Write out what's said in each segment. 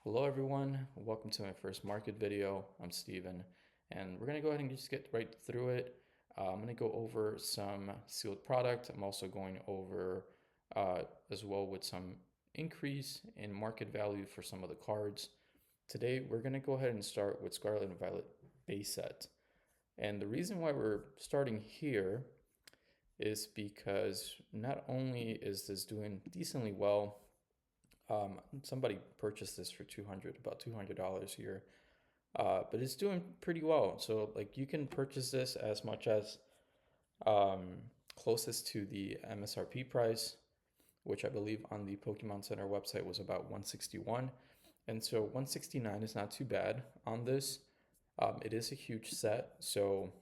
Hello everyone, welcome to my first market video. I'm Steven, and we're gonna go ahead and just get right through it. I'm gonna go over some sealed product. I'm also going over as well with some increase in market value for some of the cards. Today we're gonna go ahead and start with Scarlet and Violet base set. And the reason why we're starting here is because not only is this doing decently well, somebody purchased this for about $200 here, but it's doing pretty well. So like you can purchase this as much as um, closest to the MSRP price, which I believe on the Pokemon Center website was about 161, and so 169 is not too bad on this. It is a huge set, so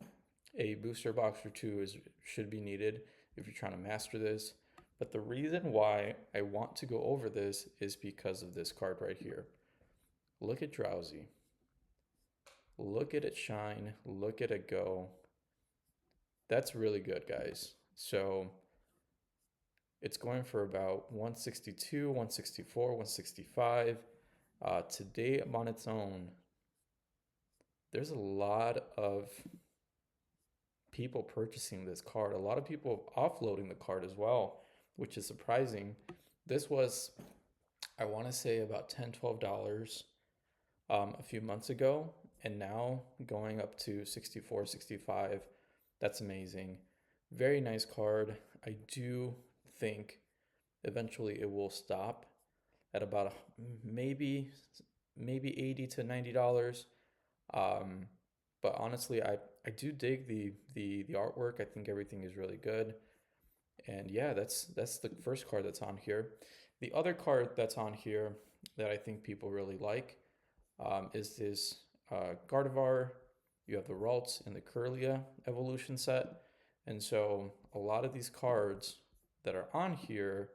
a booster box or two should be needed if you're trying to master this. But the reason why I want to go over this is because of this card right here. Look at Drowsy. Look at it shine. Look at it go. That's really good, guys. So it's going for about 162, 164, 165. Today on its own, there's a lot of people purchasing this card. A lot of people offloading the card as well, which is surprising. This was, I want to say, about $10, $12 a few months ago, and now going up to 64, 65. That's amazing. Very nice card. I do think eventually it will stop at about maybe $80 to $90. Um, but honestly, I do dig the artwork. I think everything is really good. And yeah, that's the first card that's on here. The other card that's on here that I think people really like is this Gardevoir. You have the Ralts and the Curlia evolution set. And so a lot of these cards that are on here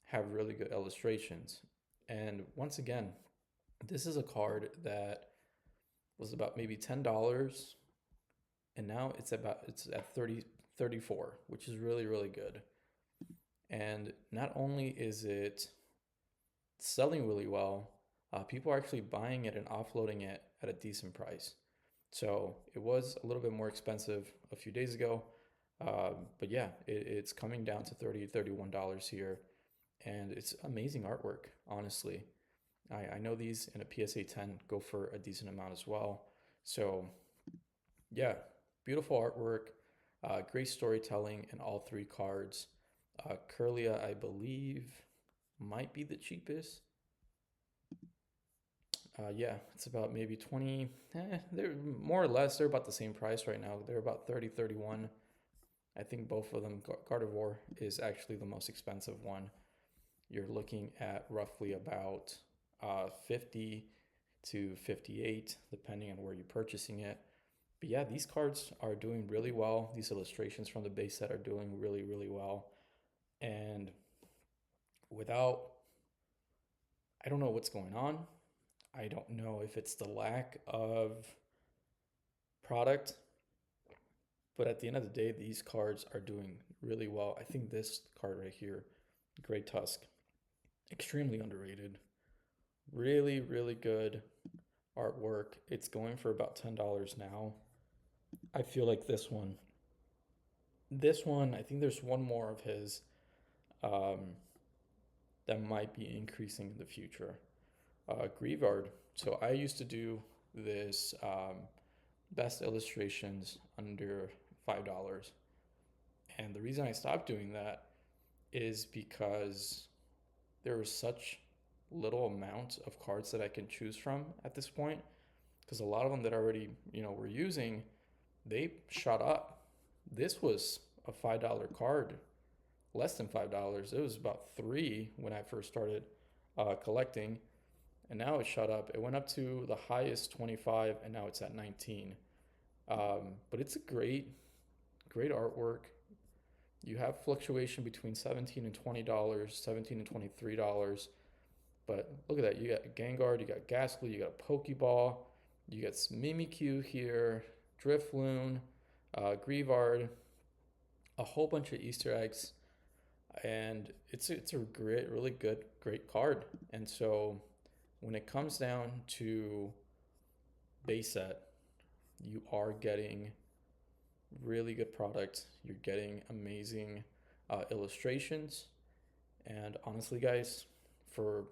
have really good illustrations. And once again, this is a card that was about maybe $10, and now it's at 34, which is really, really good. And not only is it selling really well, people are actually buying it and offloading it at a decent price. So it was a little bit more expensive a few days ago, but yeah, it's coming down to $31 here, and it's amazing artwork, honestly. I know these in a PSA 10 go for a decent amount as well. So yeah, beautiful artwork, great storytelling in all three cards. Curlia, I believe, might be the cheapest. Yeah, it's about maybe 20. They're more or less, they're about the same price right now. They're about 30, 31. I think both of them. Gardevoir is actually the most expensive one. You're looking at roughly about 50 to 58, depending on where you're purchasing it. But yeah, these cards are doing really well. These illustrations from the base set are doing really, really well. And without, I don't know what's going on. I don't know if it's the lack of product, but at the end of the day, these cards are doing really well. I think this card right here, Great Tusk, extremely underrated. Really, really good artwork. It's going for about $10 now. I feel like this one, I think there's one more of his um, that might be increasing in the future. Grievard. So I used to do this best illustrations under $5. And the reason I stopped doing that is because there was such little amount of cards that I can choose from at this point. Because a lot of them that already, we're using, they shot up. This was a $5 card, less than $5. It was about $3 when I first started collecting, and now it shot up. It went up to the highest 25, and now it's at 19. But it's a great, great artwork. You have fluctuation between $17 and $20, $17 and $23. But look at that. You got Gengar, you got Ghastly, you got a Pokeball, you got Mimikyu here, Drifloon, Grievard, a whole bunch of Easter eggs. And it's a great, really good, great card. And so when it comes down to base set, you are getting really good product. You're getting amazing illustrations. And honestly, guys, for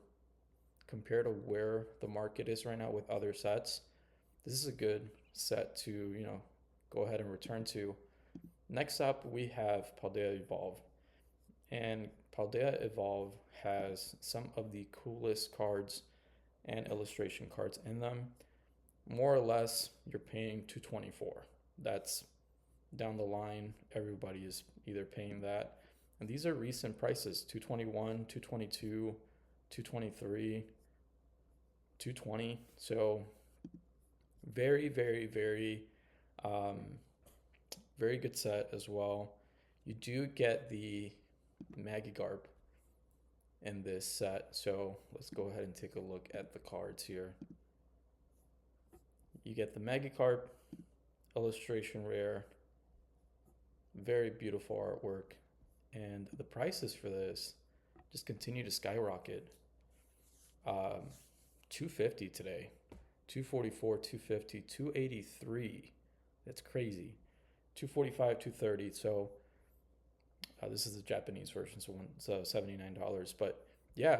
compared to where the market is right now with other sets, this is a good set to, go ahead and return to. Next up, we have Paldea Evolve. And Paldea Evolve has some of the coolest cards and illustration cards in them. More or less, you're paying 224. That's down the line. Everybody is either paying that. And these are recent prices, 221, 222, 223, 220. So very, very, very, very good set as well. You do get the Magikarp in this set. So let's go ahead and take a look at the cards here. You get the Magikarp illustration rare, very beautiful artwork, and the prices for this just continue to skyrocket. 250 today, 244, 250, 283. That's crazy. 245, 230. So this is the Japanese version, so it's $79. But yeah,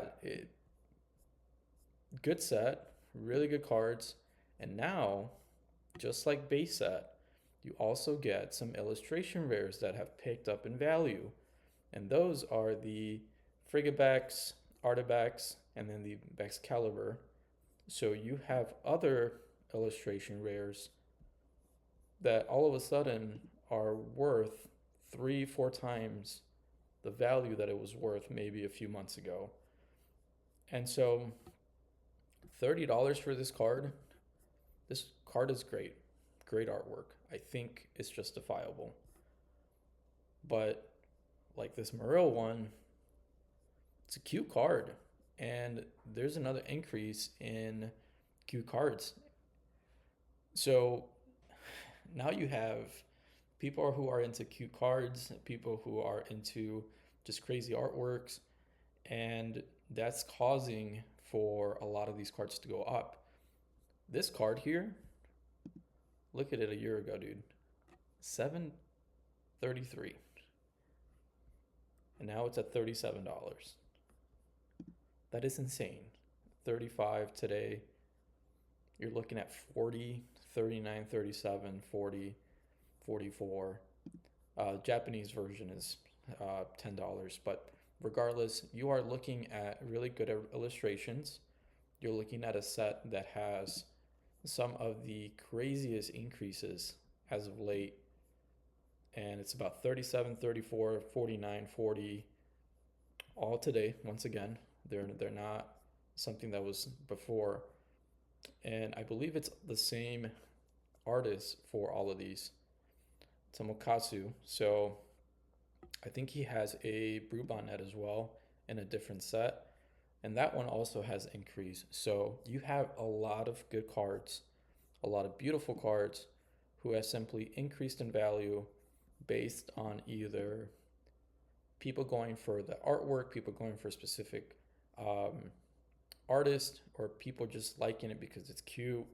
good set, really good cards. And now, just like base set, you also get some illustration rares that have picked up in value. And those are the Frigibax, Artibax, and then the Baxcalibur. So you have other illustration rares that all of a sudden are worth 3-4 times the value that it was worth maybe a few months ago. And so $30 for this card. This card is great. Great artwork. I think it's justifiable. But like this Morel one, it's a cute card. And there's another increase in cute cards. So now you have people who are into cute cards, people who are into just crazy artworks, and that's causing for a lot of these cards to go up. This card here, look at it a year ago, dude. $733. And now it's at $37. That is insane. 35 today. You're looking at 40, 39, 37, 40, 44. Japanese version is $10. But regardless, you are looking at really good illustrations. You're looking at a set that has some of the craziest increases as of late. And it's about 37, 34, 49, 40 all today. Once again, they're not something that was before. And I believe it's the same artist for all of these, Tomokatsu. So I think he has a Brubonnet as well in a different set. And that one also has increase. So you have a lot of good cards, a lot of beautiful cards who have simply increased in value based on either people going for the artwork, people going for a specific artist, or people just liking it because it's cute.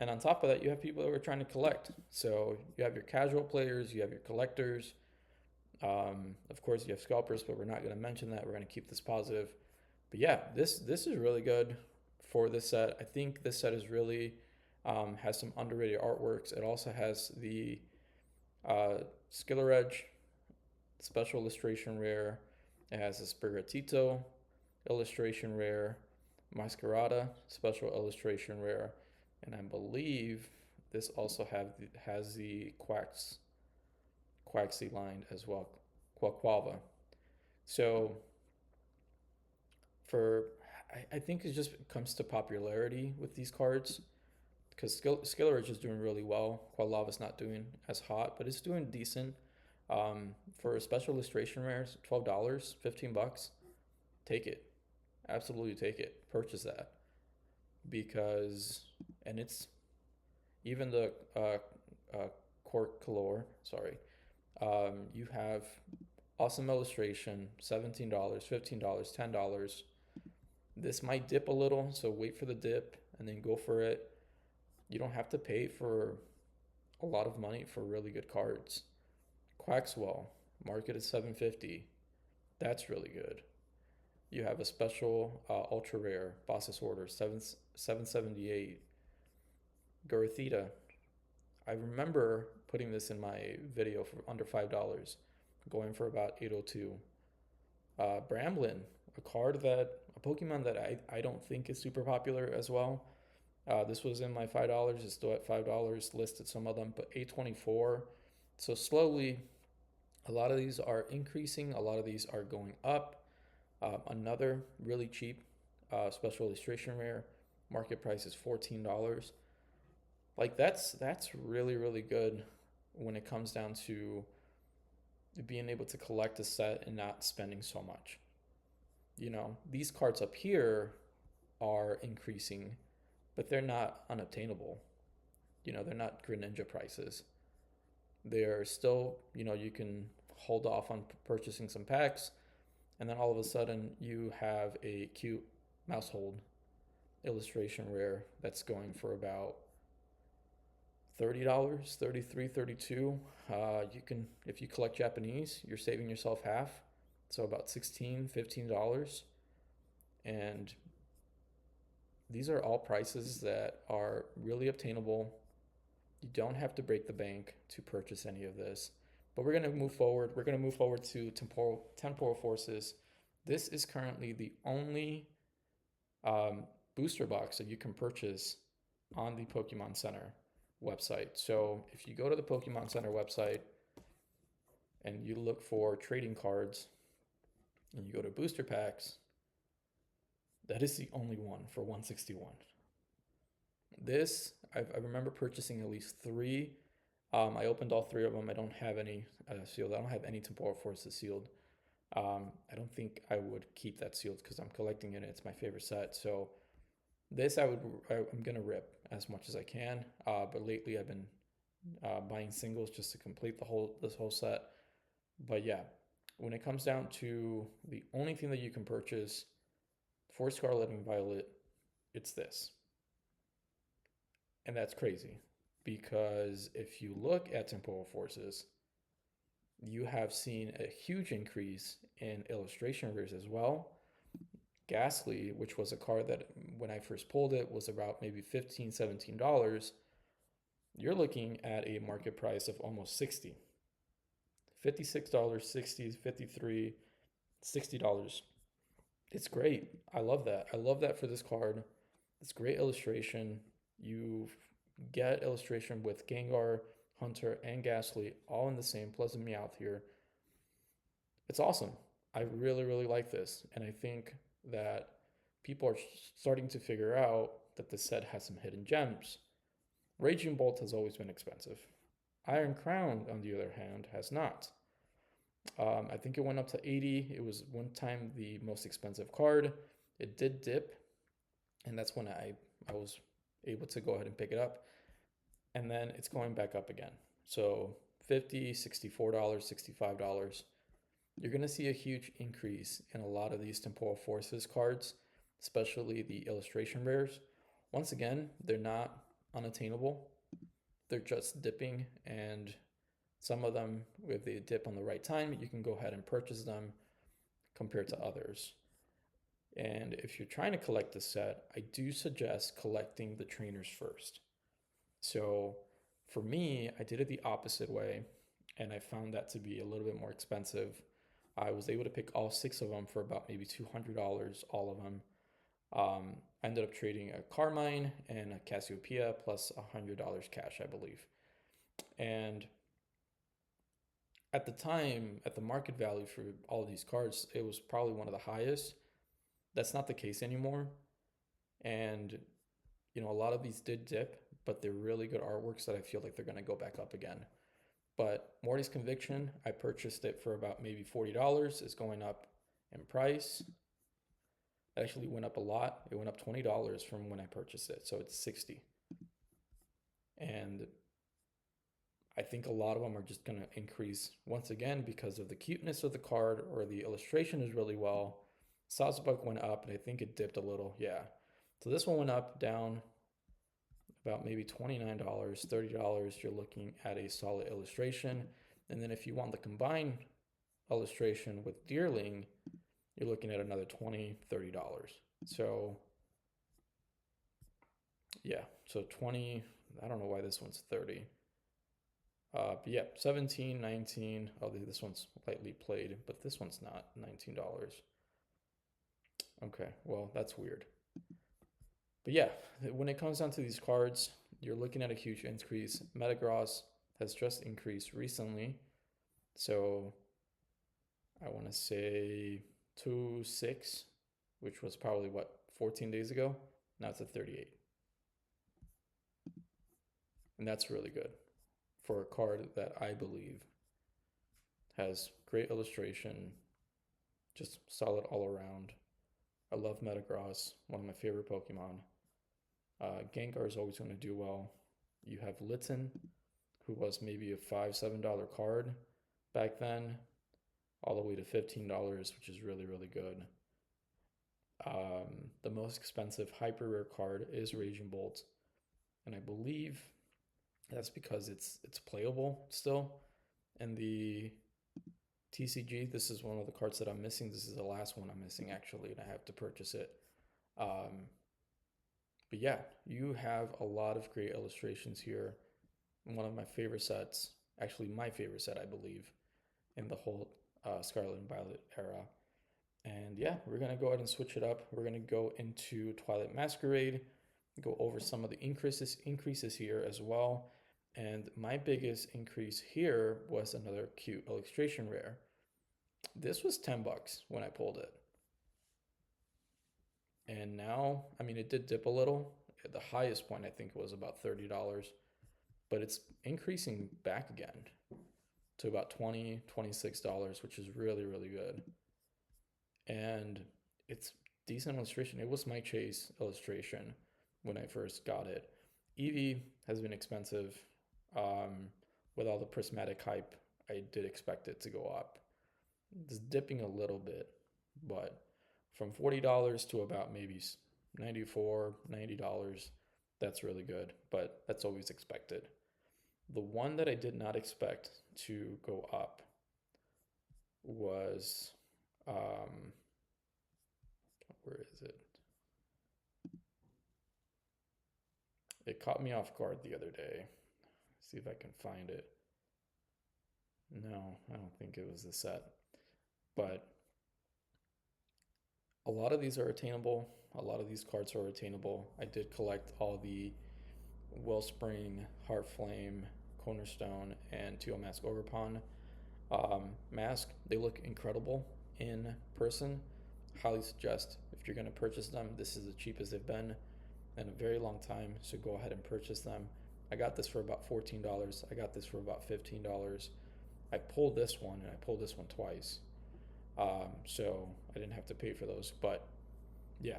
And on top of that, you have people that are trying to collect. So you have your casual players, you have your collectors. Of course, you have scalpers, but we're not going to mention that. We're going to keep this positive. But yeah, this is really good for this set. I think this set is really has some underrated artworks. It also has the Skiller Edge special illustration rare. It has a Spiritito illustration rare, Masquerada special illustration rare, and I believe this also has the Quaxly line as well, Quaquava. So I think it just comes to popularity with these cards, because Skiller is just doing really well. Quaquava's not doing as hot, but it's doing decent. For special illustration rares, $12, $15, take it. Absolutely take it. Purchase that. Because, and it's even the Cork Color, sorry. You have awesome illustration, $17, $15, $10. This might dip a little, so wait for the dip and then go for it. You don't have to pay for a lot of money for really good cards. Quaxwell, market is 750. That's really good. You have a special ultra rare Boss's Order 778. Garathita. I remember putting this in my video for under $5, going for about 802. Bramblin, a Pokemon that I don't think is super popular as well. This was in my $5. It's still at $5. Listed some of them, but 824. So slowly, a lot of these are increasing. A lot of these are going up. Another really cheap special illustration rare. Market price is $14. Like that's really good when it comes down to being able to collect a set and not spending so much. These cards up here are increasing, but they're not unobtainable. They're not Greninja prices. They're still, you can hold off on purchasing some packs, and then all of a sudden you have a cute Mousehold illustration rare that's going for about $30, 33, 32. You can, if you collect Japanese, you're saving yourself half, so about $16, $15. And these are all prices that are really obtainable. You don't have to break the bank to purchase any of this. But we're going to move forward. We're going to move forward to Temporal Forces. This is currently the only booster box that you can purchase on the Pokemon Center website. So if you go to the Pokemon Center website and you look for trading cards and you go to booster packs, that is the only one for 161. This, I remember purchasing at least three. I opened all three of them. I don't have any sealed. I don't have any Temporal Forces sealed. I don't think I would keep that sealed because I'm collecting it. It's my favorite set. So this I'm gonna rip as much as I can. But lately I've been buying singles just to complete this whole set. But yeah, when it comes down to the only thing that you can purchase for Scarlet and Violet, it's this. And that's crazy because if you look at Temporal Forces, you have seen a huge increase in illustration rares as well. Ghastly, which was a card that when I first pulled it was about maybe $15, $17, you're looking at a market price of almost $60. $56, $60, $53, $60. It's great. I love that. I love that for this card. It's great illustration. You get illustration with Gengar, Hunter, and Ghastly all in the same, plus a Meowth here. It's awesome. I really like this. And I think that people are starting to figure out that the set has some hidden gems. Raging Bolt has always been expensive. Iron Crown, on the other hand, has not. I think it went up to 80. It was one time the most expensive card. It did dip, and that's when I was able to go ahead and pick it up. And then it's going back up again. So $50, $64, $65. You're going to see a huge increase in a lot of these Temporal Forces cards, especially the illustration rares. Once again, they're not unattainable. They're just dipping, and some of them, if they dip on the right time, you can go ahead and purchase them compared to others. And if you're trying to collect this set, I do suggest collecting the trainers first. So for me, I did it the opposite way, and I found that to be a little bit more expensive. I was able to pick all 6 of them for about maybe $200, all of them. I ended up trading a Carmine and a Cassiopeia plus $100 cash, I believe. And at the time, at the market value for all of these cards, it was probably one of the highest. That's not the case anymore. And, a lot of these did dip, but they're really good artworks that I feel like they're going to go back up again. But Morty's Conviction, I purchased it for about maybe $40. It's going up in price. It actually went up a lot. It went up $20 from when I purchased it, so it's $60. And I think a lot of them are just going to increase once again because of the cuteness of the card, or the illustration is really well. Sawsbuck went up, and I think it dipped a little. Yeah. So this one went up, down about maybe $29, $30. You're looking at a solid illustration. And then if you want the combined illustration with Deerling, you're looking at another $20, $30. So yeah, so 20, I don't know why this one's 30. But yeah, 17, 19. Oh, this one's lightly played, but this one's not $19. Okay, well, that's weird. But yeah, when it comes down to these cards, you're looking at a huge increase. Metagross has just increased recently. So I want to say 2.6, which was probably what, 14 days ago? Now it's at 38. And that's really good for a card that I believe has great illustration, just solid all around. I love Metagross, one of my favorite Pokemon. Gengar is always going to do well. You have Litten, who was maybe a $5, $7 card back then, all the way to $15, which is really, really good. The most expensive hyper rare card is Raging Bolt, and I believe that's because it's playable still. And the TCG, this is one of the cards that I'm missing. This is the last one I'm missing actually, and I have to purchase it. But yeah, you have a lot of great illustrations here. One of my favorite sets, actually my favorite set, I believe, in the whole Scarlet and Violet era. And yeah, we're going to go ahead and switch it up. We're going to go into Twilight Masquerade, go over some of the increases here as well. And my biggest increase here was another cute illustration rare. This was $10 when I pulled it. And now, I mean, it did dip a little. At the highest point, I think it was about $30, but it's increasing back again to about $20, $26, which is really, really good. And it's decent illustration. It was my chase illustration when I first got it. Eevee has been expensive. With all the prismatic hype, I did expect it to go up. It's dipping a little bit, but from $40 to about maybe $94, $90, that's really good, but that's always expected. The one that I did not expect to go up was, where is it? It caught me off guard the other day. See if I can find it. No, I don't think it was the set. But a lot of these are attainable. A lot of these cards are attainable. I did collect all the Wellspring, Heartflame, Cornerstone, and Teal Mask Ogerpon mask. They look incredible in person. Highly suggest if you're going to purchase them, this is the cheapest they've been in a very long time, so go ahead and purchase them. I got this for about $14. I got this for about $15. I pulled this one, and I pulled this one twice. So I didn't have to pay for those. But yeah,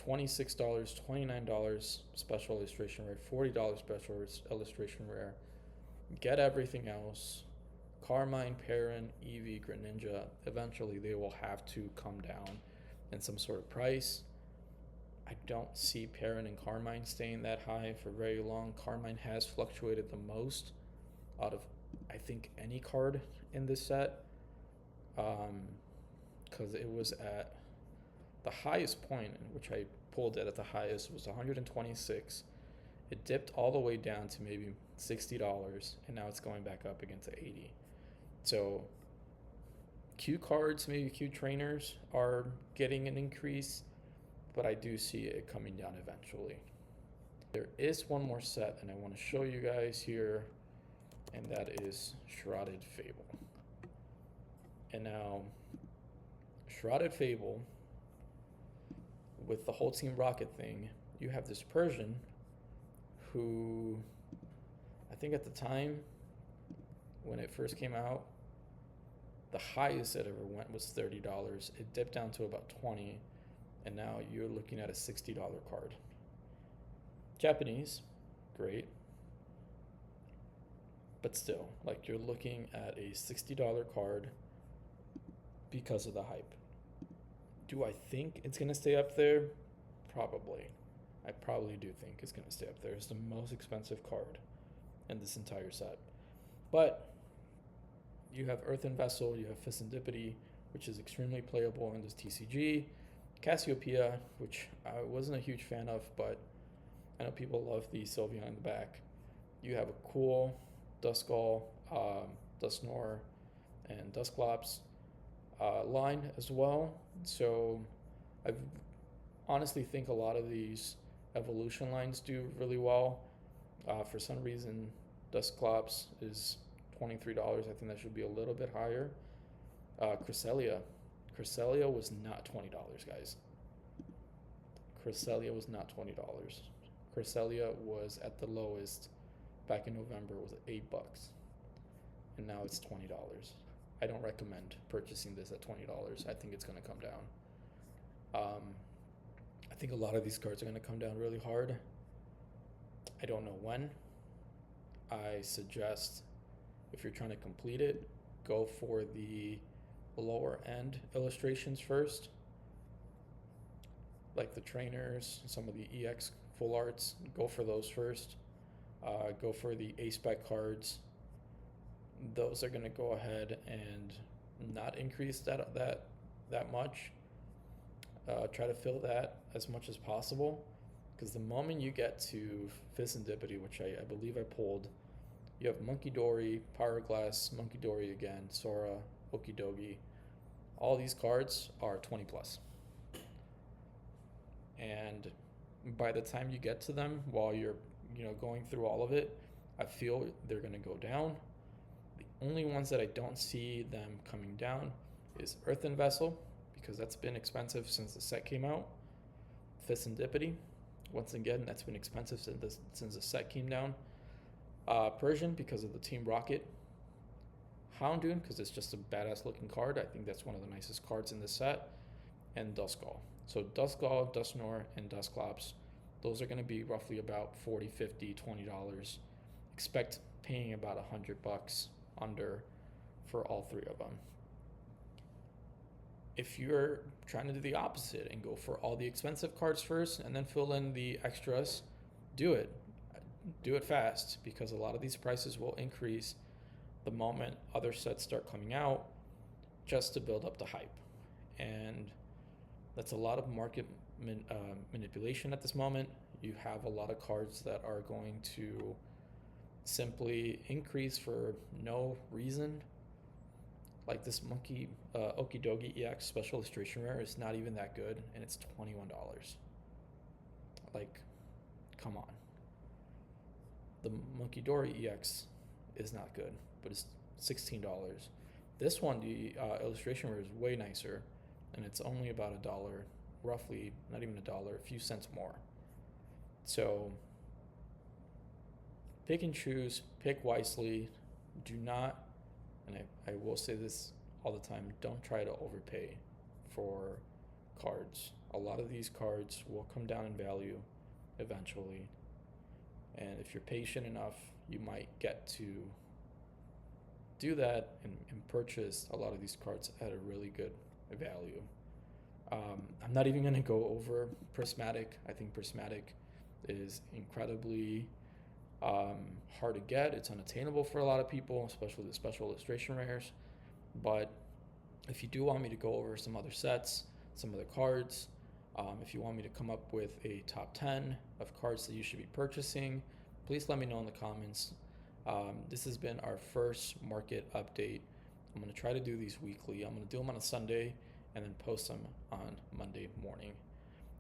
$26, $29 special illustration rare, $40 special illustration rare. Get everything else. Carmine, Perrin, Eevee, Greninja, eventually they will have to come down in some sort of price. I don't see Perrin and Carmine staying that high for very long. Carmine has fluctuated the most out of, I think, any card in this set. Because it was at the highest point, in which I pulled it at the highest, was 126. It dipped all the way down to maybe $60, and now it's going back up again to 80. So Q cards, maybe Q trainers are getting an increase, but I do see it coming down eventually. There is one more set, and I want to show you guys here, and that is Shrouded Fable. And now, Shrouded Fable, with the whole Team Rocket thing, you have this Persian who, I think at the time when it first came out, the highest it ever went was $30. It dipped down to about $20, and now you're looking at a $60 card. Japanese, great. But still, like, you're looking at a $60 card because of the hype. Do I think it's going to stay up there? Probably. I probably do think it's going to stay up there. It's the most expensive card in this entire set. But you have Earthen Vessel, you have Fissendipity, which is extremely playable in this TCG. Cassiopeia, which I wasn't a huge fan of, but I know people love the Sylveon in the back. You have a cool Duskull, Dusknoir, and Dusclops line as well. So I honestly think a lot of these evolution lines do really well. For some reason, Dusclops is $23. I think that should be a little bit higher. Cresselia was not $20, guys. Cresselia was not $20. Cresselia was at the lowest back in November was $8, and now it's $20. I don't recommend purchasing this at $20. I think it's going to come down. I think a lot of these cards are going to come down really hard. I don't know when. I suggest if you're trying to complete it, go for the lower end illustrations first, like the trainers, some of the EX full arts. Go for those first. Go for the A-Spec cards. Those are going to go ahead and not increase that much. Try to fill that as much as possible, because the moment you get to Fissendipity, which I believe I pulled, you have Monkey Dory, Pyroglass, Monkey Dory again, Sora, Okidogi. All these cards are 20 plus. And by the time you get to them, while you're going through all of it, I feel they're going to go down. The only ones that I don't see them coming down is Earthen Vessel, because that's been expensive since the set came out. Fissendipity, once again, that's been expensive since the set came down. Persian, because of the Team Rocket. Houndoom, because it's just a badass looking card. I think that's one of the nicest cards in this set. And Duskull. So Duskull, Dusknoir, and Dusclops, those are going to be roughly about $40, $50, $20. Expect paying about $100 under for all three of them. If you're trying to do the opposite and go for all the expensive cards first and then fill in the extras, do it. Do it fast, because a lot of these prices will increase the moment other sets start coming out, just to build up the hype. And that's a lot of market manipulation at this moment. You have a lot of cards that are going to simply increase for no reason. Like this Monkey Okidogi EX Special Illustration Rare is not even that good, and it's $21. Like, come on. The Monkey Dory EX is not good, but it's $16. This one, the illustration rare, is way nicer, and it's only about $1, roughly, not even $1, a few cents more. So pick and choose, pick wisely. Do not, and I will say this all the time, don't try to overpay for cards. A lot of these cards will come down in value eventually. And if you're patient enough, you might get to do that and purchase a lot of these cards at a really good value. I'm not even going to go over Prismatic. I think Prismatic is incredibly hard to get. It's unattainable for a lot of people, especially the special illustration rares. But if you do want me to go over some other sets, some other cards, if you want me to come up with a top 10 of cards that you should be purchasing, please let me know in the comments. This has been our first market update. I'm going to try to do these weekly. I'm going to do them on a Sunday and then post them on Monday morning.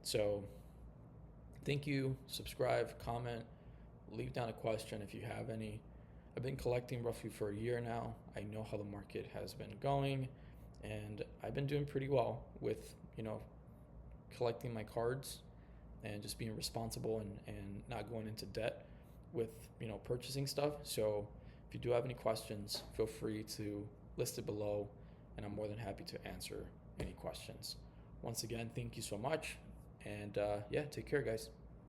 So thank you. Subscribe, comment, leave down a question if you have any. I've been collecting roughly for a year now. I know how the market has been going, and I've been doing pretty well with, collecting my cards and just being responsible and not going into debt with, purchasing stuff. So if you do have any questions, feel free to list it below, and I'm more than happy to answer any questions. Once again, thank you so much, and take care, guys.